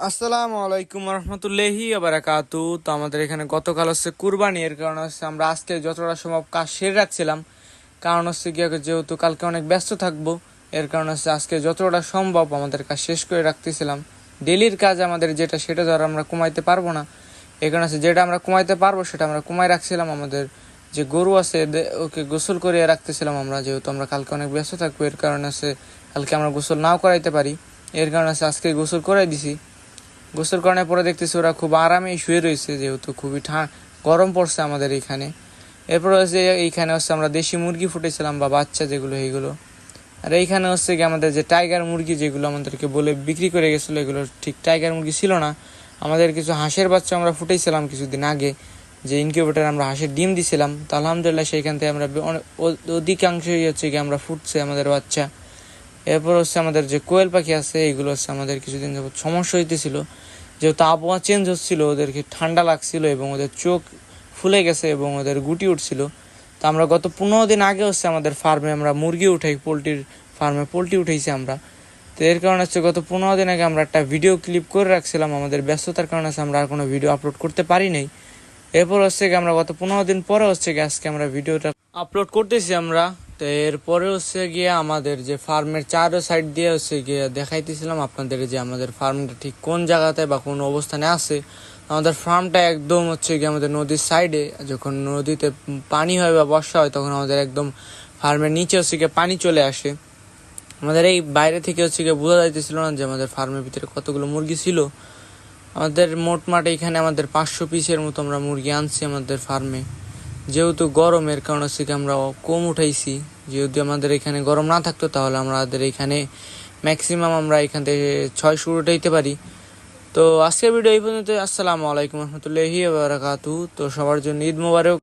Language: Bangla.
আসসালামু আলাইকুম রহমতুল্লাহি বারাকাতু। তো আমাদের এখানে গতকাল হচ্ছে কুরবানি, এর কারণে হচ্ছে আমরা আজকে যতটা সম্ভব কাজ সেরে রাখছিলাম। কারণ হচ্ছে কি, যেহেতু কালকে অনেক ব্যস্ত থাকবো, এর কারণে হচ্ছে আজকে যতটা সম্ভব আমাদের কাজ শেষ করে রাখতেছিলাম। ডেলির কাজ আমাদের যেটা, সেটা ধর আমরা কমাইতে পারবো না। এই কারণে হচ্ছে যেটা আমরা কমাইতে পারবো সেটা আমরা কমাই রাখছিলাম। আমাদের যে গরু আছে ওকে গোসল করিয়ে রাখতেছিলাম আমরা, যেহেতু আমরা কালকে অনেক ব্যস্ত থাকবো। এর কারণে হচ্ছে কালকে আমরা গোসল নাও করাইতে পারি, এর কারণে হচ্ছে আজকে গোসল করাই দিছি। গোসল করানোর পরে দেখতেছি ওরা খুব আরামেই শুয়ে রয়েছে, যেহেতু খুবই গরম পড়ছে আমাদের এইখানে। এরপর হচ্ছে এইখানে হচ্ছে আমরা দেশি মুরগি ফুটেছিলাম বা বাচ্চা যেগুলো, এইগুলো। আর এইখানে হচ্ছে কি আমাদের যে টাইগার মুরগি যেগুলো আমাদেরকে বলে বিক্রি করে গেছিলো, এগুলো ঠিক টাইগার মুরগি ছিল না। আমাদের কিছু হাঁসের বাচ্চা আমরা ফুটেছিলাম কিছুদিন আগে, যে ইনকিউবেটার আমরা হাঁসের ডিম দিছিলাম। তো আলহামদুলিল্লাহ সেইখান থেকে আমরা অধিকাংশই হচ্ছে কি আমরা ফুটছে আমাদের বাচ্চা। এরপর হচ্ছে আমাদের যে কোয়েল পাখি আছে, এইগুলো হচ্ছে আমাদের কিছুদিন যাবত সমস্যা হইতেছিল, যেহেতু আবহাওয়া চেঞ্জ হচ্ছিল, ওদেরকে ঠান্ডা লাগছিল এবং ওদের চোখ ফুলে গেছে এবং ওদের গুটি উঠছিল। তো আমরা গত 15 দিন আগে হচ্ছে আমাদের ফার্মে আমরা মুরগি উঠাই, পোলট্রির ফার্মে পোলট্রি উঠাইছি আমরা। তো এর কারণে হচ্ছে গত 15 দিন আগে আমরা একটা ভিডিও ক্লিপ করে রাখছিলাম। আমাদের ব্যস্ততার কারণে হচ্ছে আমরা আর কোনো ভিডিও আপলোড করতে পারি নাই। এরপর হচ্ছে কি আমরা গত 15 দিন পরে হচ্ছে কি আজকে আমরা ভিডিওটা আপলোড করতেছি আমরা। তো এরপরে হচ্ছে গিয়ে আমাদের যে ফার্মের চারো সাইড দিয়ে হচ্ছে গিয়ে দেখাইতেছিলাম আপনাদের যে আমাদের ফার্মটা ঠিক কোন জায়গাতে বা কোন অবস্থানে আছে। আমাদের ফার্মটা একদম হচ্ছে গিয়ে আমাদের নদীর সাইডে। যখন নদীতে পানি হয় বা বর্ষা হয়, তখন আমাদের একদম ফার্মের নিচে হচ্ছে গিয়ে পানি চলে আসে। আমাদের এই বাইরে থেকে হচ্ছে গিয়ে বোঝা যাইতেছিল না যে আমাদের ফার্মের ভিতরে কতগুলো মুরগি ছিল। আমাদের মোটমাট এখানে আমাদের 500 পিসের মতো আমরা মুরগি আনছি আমাদের ফার্মে। যেহেতু গরমের কারণ হচ্ছে কি আমরা কম উঠাইছি। যেহেতু আমাদের এখানে গরম না থাকতো, তাহলে আমাদের এখানে ম্যাক্সিমাম আমরা এখান থেকে 600 উঠাইতে পারি। তো আজকের ভিডিও এই পর্যন্ত। আসসালামু আলাইকুম রহমতুল্লাহি ওয়া বারাকাতুহু। তো সবার জন্য ঈদ মোবারক।